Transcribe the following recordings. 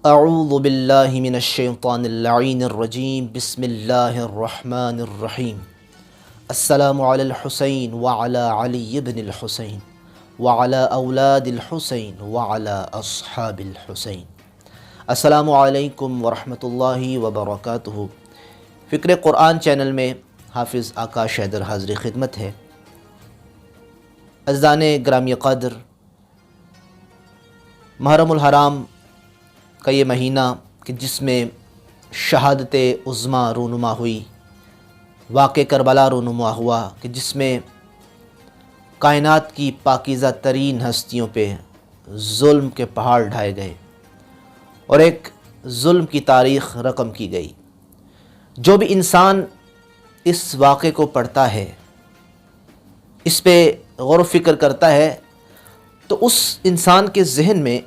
اعوذ باللہ من الشیطان اللعین الرجیم بسم اللہ الرحمن الرحیم السلام علی الحسین وعلی علی بن الحسین وعلی اولاد الحسین وعلی اصحاب الحسین۔ السلام علیکم ورحمۃ اللہ وبرکاتہ۔ فکر قرآن چینل میں حافظ آکاش حیدر حاضر خدمت ہے۔ عزیزان گرامی قدر، محرم الحرام کا یہ مہینہ کہ جس میں شہادت عظمیٰ رونما ہوئی، واقع کربلا رونما ہوا کہ جس میں کائنات کی پاکیزہ ترین ہستیوں پہ ظلم کے پہاڑ ڈھائے گئے اور ایک ظلم کی تاریخ رقم کی گئی۔ جو بھی انسان اس واقعے کو پڑھتا ہے، اس پہ غور و فکر کرتا ہے، تو اس انسان کے ذہن میں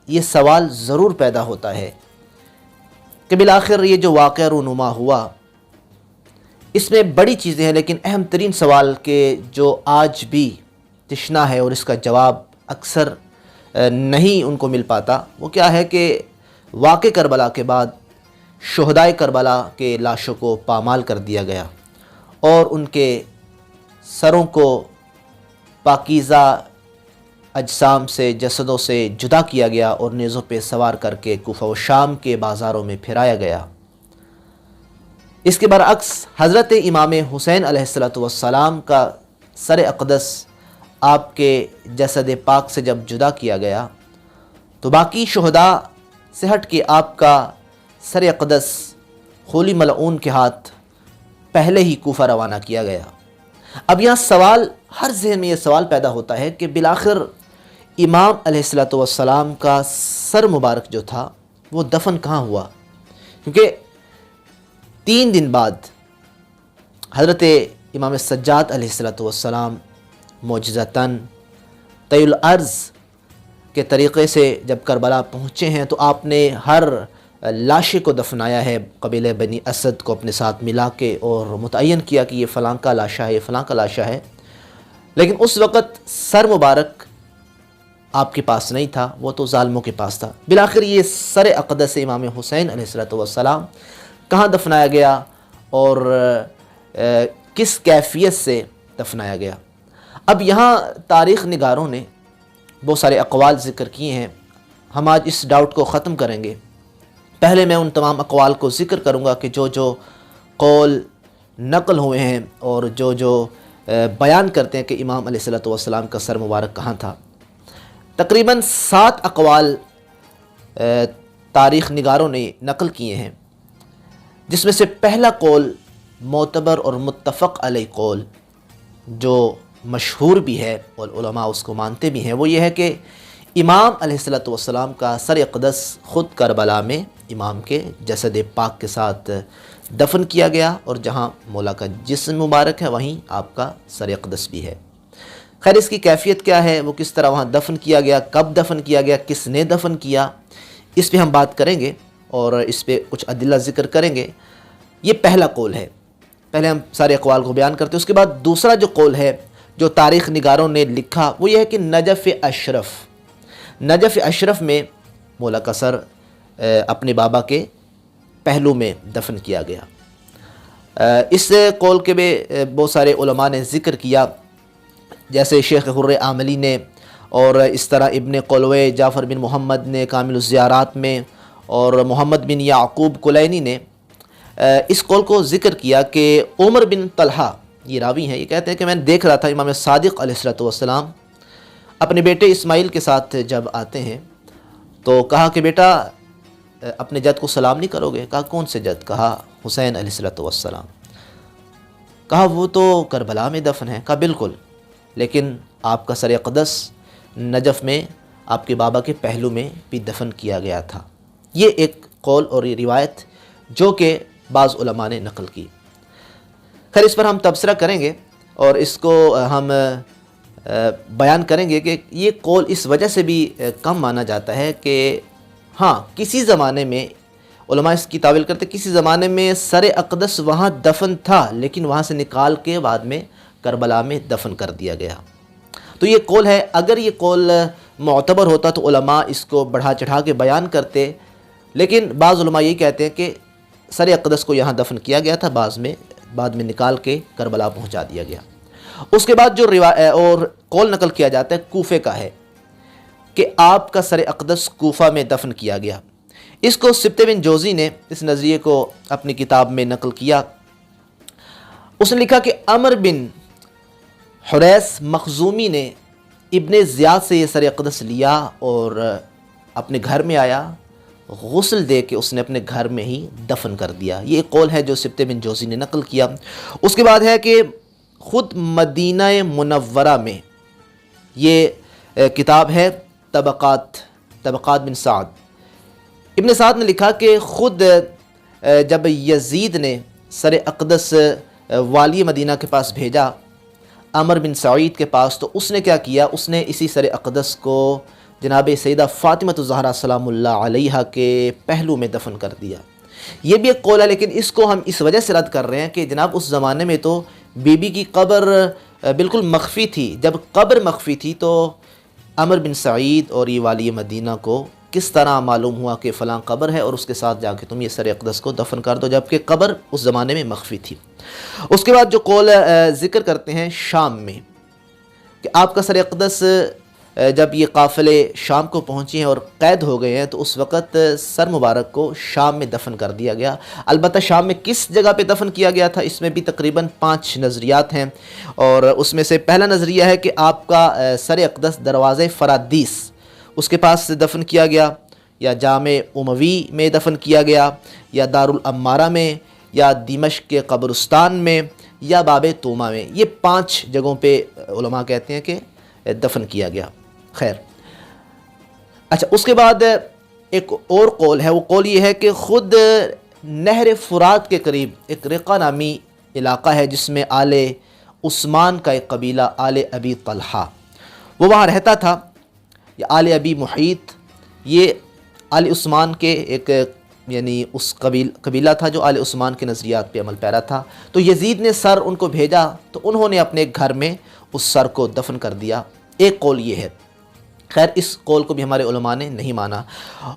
یہ سوال ضرور پیدا ہوتا ہے کہ بالآخر یہ جو واقعہ رونما ہوا، اس میں بڑی چیزیں ہیں، لیکن اہم ترین سوال کہ جو آج بھی تشنا ہے اور اس کا جواب اکثر نہیں ان کو مل پاتا، وہ کیا ہے کہ واقع کربلا کے بعد شہدائے کربلا کے لاشوں کو پامال کر دیا گیا اور ان کے سروں کو پاکیزہ اجسام سے، جسدوں سے جدا کیا گیا اور نیزوں پہ سوار کر کے کوفہ و شام کے بازاروں میں پھرایا گیا۔ اس کے برعکس حضرت امام حسین علیہ السلام کا سر اقدس آپ کے جسد پاک سے جب جدا کیا گیا تو باقی شہداء سے ہٹ کے آپ کا سر اقدس خولی ملعون کے ہاتھ پہلے ہی کوفہ روانہ کیا گیا۔ اب یہاں سوال، ہر ذہن میں یہ سوال پیدا ہوتا ہے کہ بالآخر امام علیہ السلام کا سر مبارک جو تھا وہ دفن کہاں ہوا؟ کیونکہ 3 دن بعد حضرت امام سجاد علیہ السلام معجزتاً طی الارض کے طریقے سے جب کربلا پہنچے ہیں تو آپ نے ہر لاشے کو دفنایا ہے، قبیلہ بنی اسد کو اپنے ساتھ ملا کے، اور متعین کیا کہ یہ فلاں کا لاشا ہے، یہ فلاں کا لاشا ہے، لیکن اس وقت سر مبارک آپ کے پاس نہیں تھا، وہ تو ظالموں کے پاس تھا۔ بالآخر یہ سر اقدس امام حسین علیہ السلام کہاں دفنایا گیا اور کس کیفیت سے دفنایا گیا؟ اب یہاں تاریخ نگاروں نے بہت سارے اقوال ذکر کیے ہیں، ہم آج اس ڈاؤٹ کو ختم کریں گے۔ پہلے میں ان تمام اقوال کو ذکر کروں گا کہ جو قول نقل ہوئے ہیں اور جو بیان کرتے ہیں کہ امام علیہ السلام کا سر مبارک کہاں تھا۔ تقریباً 7 اقوال تاریخ نگاروں نے نقل کیے ہیں، جس میں سے پہلا قول معتبر اور متفق علیہ قول، جو مشہور بھی ہے اور علماء اس کو مانتے بھی ہیں، وہ یہ ہے کہ امام علیہ السلام کا سر اقدس خود کربلا میں امام کے جسد پاک کے ساتھ دفن کیا گیا، اور جہاں مولا کا جسم مبارک ہے وہیں آپ کا سر اقدس بھی ہے۔ خیر، اس کی کیفیت کیا ہے، وہ کس طرح وہاں دفن کیا گیا، کب دفن کیا گیا، کس نے دفن کیا، اس پہ ہم بات کریں گے اور اس پہ کچھ ادلہ ذکر کریں گے۔ یہ پہلا قول ہے، پہلے ہم سارے اقوال کو بیان کرتے ہیں۔ اس کے بعد دوسرا جو قول ہے جو تاریخ نگاروں نے لکھا، وہ یہ ہے کہ نجف اشرف میں مولا کا سر اپنے بابا کے پہلو میں دفن کیا گیا۔ اس قول کے بھی بہت سارے علماء نے ذکر کیا، جیسے شیخ حر عاملی نے، اور اس طرح ابن قلوہ جعفر بن محمد نے کامل الزیارات میں، اور محمد بن یعقوب کلینی نے اس قول کو ذکر کیا کہ عمر بن طلحہ، یہ راوی ہیں، یہ کہتے ہیں کہ میں دیکھ رہا تھا امام صادق علیہ السلام اپنے بیٹے اسماعیل کے ساتھ جب آتے ہیں تو کہا کہ بیٹا اپنے جد کو سلام نہیں کرو گے؟ کہا کون سے جد؟ کہا حسین علیہ السلام۔ کہا وہ تو کربلا میں دفن ہے؟ کہا بالکل، لیکن آپ کا سر اقدس نجف میں آپ کے بابا کے پہلو میں بھی دفن کیا گیا تھا۔ یہ ایک قول اور یہ روایت جو کہ بعض علماء نے نقل کی۔ خیر، اس پر ہم تبصرہ کریں گے اور اس کو ہم بیان کریں گے کہ یہ قول اس وجہ سے بھی کم مانا جاتا ہے کہ ہاں، کسی زمانے میں علماء اس کی تعویل کرتے کسی زمانے میں سر اقدس وہاں دفن تھا، لیکن وہاں سے نکال کے بعد میں کربلا میں دفن کر دیا گیا۔ تو یہ قول ہے، اگر یہ قول معتبر ہوتا تو علماء اس کو بڑھا چڑھا کے بیان کرتے، لیکن بعض علماء یہی کہتے ہیں کہ سر اقدس کو یہاں دفن کیا گیا تھا، بعد میں نکال کے کربلا پہنچا دیا گیا۔ اس کے بعد جو اور قول نقل کیا جاتا ہے کوفے کا ہے کہ آپ کا سر اقدس کوفہ میں دفن کیا گیا۔ اس کو سبت بن جوزی نے اس نظریے کو اپنی کتاب میں نقل کیا۔ اس نے لکھا کہ عمر بن حریث مخزومی نے ابن زیاد سے یہ سر اقدس لیا اور اپنے گھر میں آیا، غسل دے کے اس نے اپنے گھر میں ہی دفن کر دیا۔ یہ ایک قول ہے جو سبت بن جوزی نے نقل کیا۔ اس کے بعد ہے کہ خود مدینہ منورہ میں یہ کتاب ہے طبقات بن سعد۔ ابن سعد نے لکھا کہ خود جب یزید نے سر اقدس والی مدینہ کے پاس بھیجا عمر بن سعید کے پاس، تو اس نے کیا کیا، اس نے اسی سر اقدس کو جناب سیدہ فاطمہ الزہرا سلام اللہ علیہا کے پہلو میں دفن کر دیا۔ یہ بھی ایک قول ہے، لیکن اس کو ہم اس وجہ سے رد کر رہے ہیں کہ جناب اس زمانے میں تو بی بی کی قبر بالکل مخفی تھی۔ جب قبر مخفی تھی تو عمر بن سعید اور یہ والی مدینہ کو کس طرح معلوم ہوا کہ فلاں قبر ہے اور اس کے ساتھ جا کے تم یہ سر اقدس کو دفن کر دو، جبکہ قبر اس زمانے میں مخفی تھی۔ اس کے بعد جو قول ذکر کرتے ہیں شام میں کہ آپ کا سر اقدس جب یہ قافلے شام کو پہنچے ہیں اور قید ہو گئے ہیں تو اس وقت سر مبارک کو شام میں دفن کر دیا گیا۔ البتہ شام میں کس جگہ پہ دفن کیا گیا تھا اس میں بھی تقریباً 5 نظریات ہیں، اور اس میں سے پہلا نظریہ ہے کہ آپ کا سر اقدس دروازے فرادیس اس کے پاس دفن کیا گیا، یا جامع اموی میں دفن کیا گیا، یا دارالامارہ میں، یا دمشق کے قبرستان میں، یا باب توما میں۔ یہ 5 جگہوں پہ علماء کہتے ہیں کہ دفن کیا گیا۔ خیر، اچھا، اس کے بعد ایک اور قول ہے، وہ قول یہ ہے کہ خود نہر فرات کے قریب ایک رقہ نامی علاقہ ہے جس میں آل عثمان کا ایک قبیلہ آل ابی طلحہ وہ وہاں رہتا تھا، یا آل ابی محیط، یہ آل عثمان کے ایک یعنی اس قبیلہ تھا جو آل عثمان کے نظریات پہ عمل پیرا تھا۔ تو یزید نے سر ان کو بھیجا تو انہوں نے اپنے گھر میں اس سر کو دفن کر دیا۔ ایک قول یہ ہے، خیر اس قول کو بھی ہمارے علماء نے نہیں مانا۔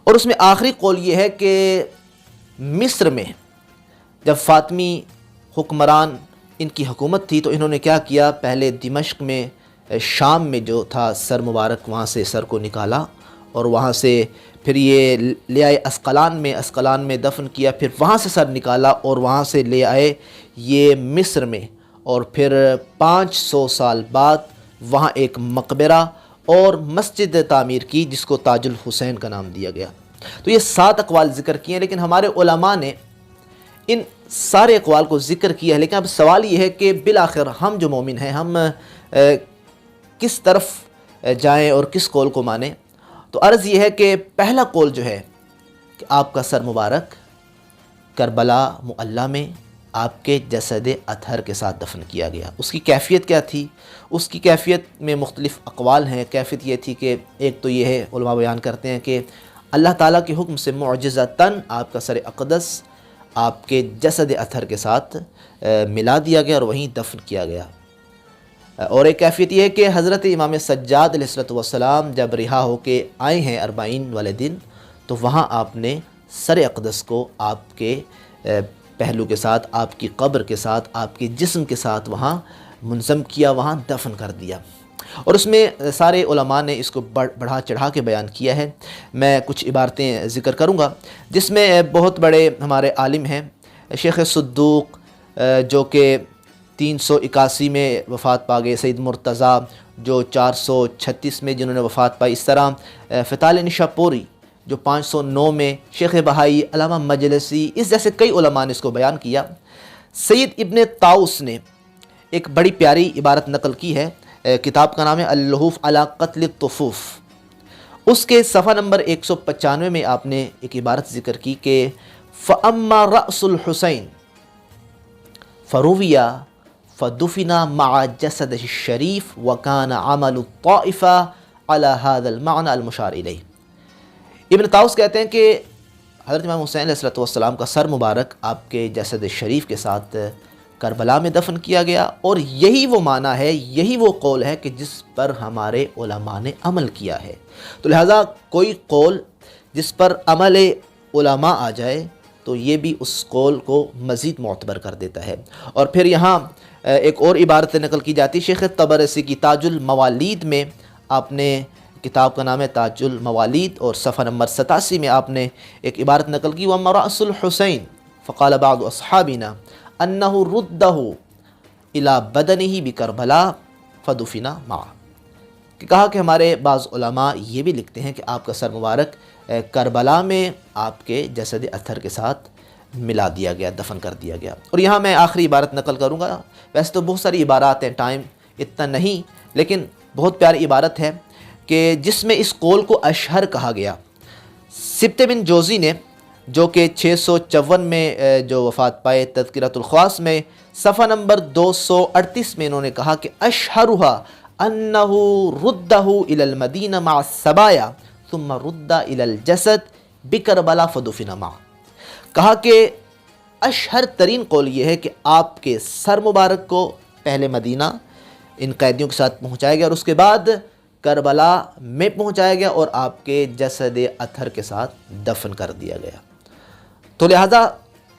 اور اس میں آخری قول یہ ہے کہ مصر میں جب فاطمی حکمران ان کی حکومت تھی تو انہوں نے کیا کیا، پہلے دمشق میں شام میں جو تھا سر مبارک، وہاں سے سر کو نکالا اور وہاں سے پھر یہ لے آئے اسقلان میں دفن کیا، پھر وہاں سے سر نکالا اور وہاں سے لے آئے یہ مصر میں، اور پھر 500 سال بعد وہاں ایک مقبرہ اور مسجد تعمیر کی جس کو تاج الحسین کا نام دیا گیا۔ تو یہ 7 اقوال ذکر کیے ہیں، لیکن ہمارے علماء نے ان سارے اقوال کو ذکر کیا ہے، لیکن اب سوال یہ ہے کہ بالآخر ہم جو مومن ہیں ہم کس طرف جائیں اور کس قول کو مانیں؟ تو عرض یہ ہے کہ پہلا قول جو ہے کہ آپ کا سر مبارک کربلا معلیٰ میں آپ کے جسد اطہر کے ساتھ دفن کیا گیا۔ اس کی کیفیت کیا تھی؟ اس کی کیفیت میں مختلف اقوال ہیں۔ کیفیت یہ تھی کہ ایک تو یہ ہے، علماء بیان کرتے ہیں کہ اللہ تعالیٰ کے حکم سے معجزتاً آپ کا سر اقدس آپ کے جسد اطہر کے ساتھ ملا دیا گیا اور وہیں دفن کیا گیا۔ اور ایک کیفیت یہ ہے کہ حضرت امام سجاد علیہ السلام جب رہا ہو کے آئے ہیں 40 والے دن، تو وہاں آپ نے سر اقدس کو آپ کے پہلو کے ساتھ، آپ کی قبر کے ساتھ، آپ کے جسم کے ساتھ وہاں منظم کیا، وہاں دفن کر دیا۔ اور اس میں سارے علماء نے اس کو بڑھا چڑھا کے بیان کیا ہے۔ میں کچھ عبارتیں ذکر کروں گا جس میں بہت بڑے ہمارے عالم ہیں، شیخ صدوق جو کہ 381 میں وفات پا گئے، سید مرتضیٰ جو 436 میں جنہوں نے وفات پائی، اس طرح فتح نشاپوری جو 509 میں، شیخ بہائی، علامہ مجلسی، اس جیسے کئی علماء نے اس کو بیان کیا۔ سید ابن طاؤس نے ایک بڑی پیاری عبارت نقل کی ہے، کتاب کا نام ہے اللحوف علی قتل الطفوف۔ اس کے صفحہ نمبر 195 میں آپ نے ایک عبارت ذکر کی کہ فَأَمَّا رَأْسُ الْحُسَيْن فَرُوِيَ فَدُفِنَ مَعَ جَسَدِهِ الشَّرِيفِ وَكَانَ عَمَلُ الطَّائِفَةِ عَلَى هَذَا الْمَعْنَى الْمُشَارِ إِلَيْهِ۔ ابن طاؤس کہتے ہیں کہ حضرت امام حسین علیہ السلام کا سر مبارک آپ کے جسد شریف کے ساتھ کربلا میں دفن کیا گیا، اور یہی وہ معنی ہے، یہی وہ قول ہے کہ جس پر ہمارے علماء نے عمل کیا ہے۔ تو لہٰذا کوئی قول جس پر عمل علماء آ جائے تو یہ بھی اس قول کو مزید معتبر کر دیتا ہے۔ اور پھر یہاں ایک اور عبارت نقل کی جاتی ہے شیخ طبرسی کی تاج الموالید میں، آپ نے کتاب کا نام ہے تاج الموالید، اور صفحہ نمبر 87 میں آپ نے ایک عبارت نقل کی، وَأَمَّا رَأْسُ الْحُسَيْنِ فَقَالَ بَعْضُ أَصْحَابِنَا أَنَّهُ رُدَّهُ إِلَى بَدَنِهِ بِكَرْبَلَا فَدُفِنَ مَعَهُ، کہ کہا کہ ہمارے بعض علماء یہ بھی لکھتے ہیں کہ آپ کا سر مبارک کربلا میں آپ کے جسد اطہر کے ساتھ ملا دیا گیا، دفن کر دیا گیا۔ اور یہاں میں آخری عبارت نقل کروں گا، ویسے تو بہت ساری عبارات ہیں، ٹائم اتنا نہیں، لیکن بہت پیاری عبارت ہے کہ جس میں اس قول کو اشہر کہا گیا۔ سبت بن جوزی نے، جو کہ 654 میں جو وفات پائے، تذکرۃ الخواص میں صفحہ نمبر 238 میں انہوں نے کہا کہ اشہرها انہ ردہ الی المدینہ مع السبایا ثم رد الی الجسد بکربلا فدفن معه، کہا کہ اشہر ترین قول یہ ہے کہ آپ کے سر مبارک کو پہلے مدینہ ان قیدیوں کے ساتھ پہنچایا گیا اور اس کے بعد کربلا میں پہنچایا گیا اور آپ کے جسد اطہر کے ساتھ دفن کر دیا گیا۔ تو لہذا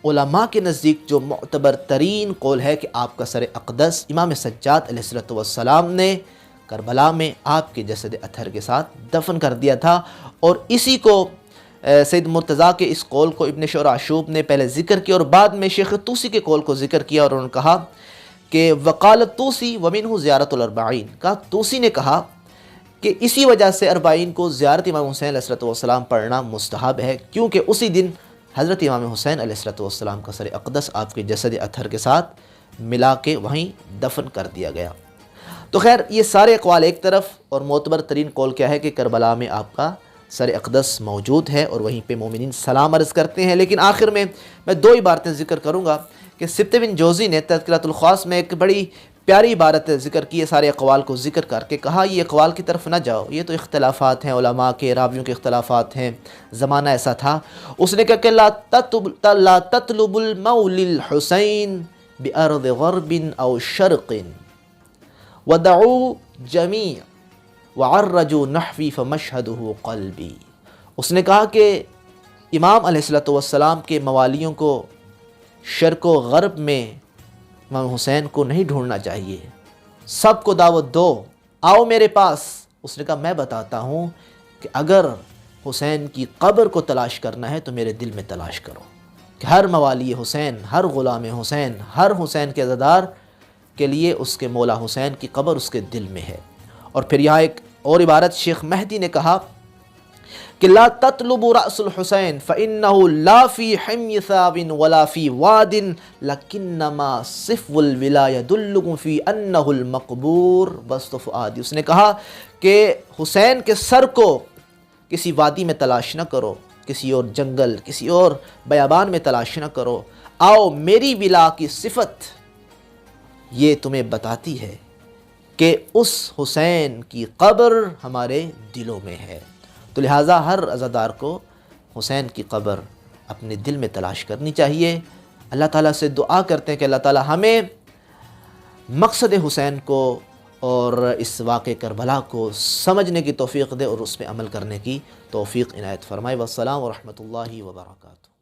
علماء کے نزدیک جو معتبر ترین قول ہے کہ آپ کا سر اقدس امام سجاد علیہ السلام نے کربلا میں آپ کے جسد اطہر کے ساتھ دفن کر دیا تھا، اور اسی کو سید مرتضیٰ کے اس قول کو ابن شعر عاشوب نے پہلے ذکر کیا اور بعد میں شیخ طوسی کے قول کو ذکر کیا، اور انہوں نے کہا کہ وقال طوسی ومنہ زیارت الاربعین، کہا طوسی نے کہا کہ اسی وجہ سے اربعین کو زیارت امام حسین علیہ السلام پڑھنا مستحب ہے، کیونکہ اسی دن حضرت امام حسین علیہ السلام کا سر اقدس آپ کے جسد اطہر کے ساتھ ملا کے وہیں دفن کر دیا گیا۔ تو خیر یہ سارے اقوال ایک طرف، اور معتبر ترین قول کیا ہے کہ کربلا میں آپ کا سر اقدس موجود ہے اور وہیں پہ مومنین سلام عرض کرتے ہیں۔ لیکن آخر میں دو عبارتیں ذکر کروں گا کہ سبت بن جوزی نے تذکرۃ الخواص میں ایک بڑی پیاری عبارت ذکر کی ہے، سارے اقوال کو ذکر کر کے کہا یہ اقوال کی طرف نہ جاؤ، یہ تو اختلافات ہیں، علماء کے راویوں کے اختلافات ہیں، زمانہ ایسا تھا۔ اس نے کہا کہ لا تطلب المول الحسین بأرض غرب او شرق ودعوا جمیع وعرجوا نحوی فمشہدہ قلبی، اس نے کہا کہ امام علیہ السلام کے موالیوں کو شرق و غرب میں امام حسین کو نہیں ڈھونڈنا چاہیے، سب کو دعوت دو، آؤ میرے پاس۔ اس نے کہا میں بتاتا ہوں کہ اگر حسین کی قبر کو تلاش کرنا ہے تو میرے دل میں تلاش کرو، کہ ہر موالی حسین، ہر غلام حسین، ہر حسین کے عزادار کے لیے اس کے مولا حسین کی قبر اس کے دل میں ہے۔ اور پھر یہاں ایک اور عبارت شیخ مہدی نے کہا کہ لا تطلبوا رأس الحسین فإنه لا في حمی ثاب ولا في واد لکنما صفو الولا يدلكم في انه المقبور بسط فؤادی، اس نے کہا کہ حسین کے سر کو کسی وادی میں تلاش نہ کرو، کسی اور جنگل، کسی اور بیابان میں تلاش نہ کرو، آؤ میری ولا کی صفت یہ تمہیں بتاتی ہے کہ اس حسین کی قبر ہمارے دلوں میں ہے۔ تو لہٰذا ہر عزادار کو حسین کی قبر اپنے دل میں تلاش کرنی چاہیے۔ اللہ تعالیٰ سے دعا کرتے ہیں کہ اللہ تعالیٰ ہمیں مقصد حسین کو اور اس واقع کربلا کو سمجھنے کی توفیق دے اور اس پہ عمل کرنے کی توفیق عنایت فرمائے۔ والسلام ورحمۃ اللہ وبرکاتہ۔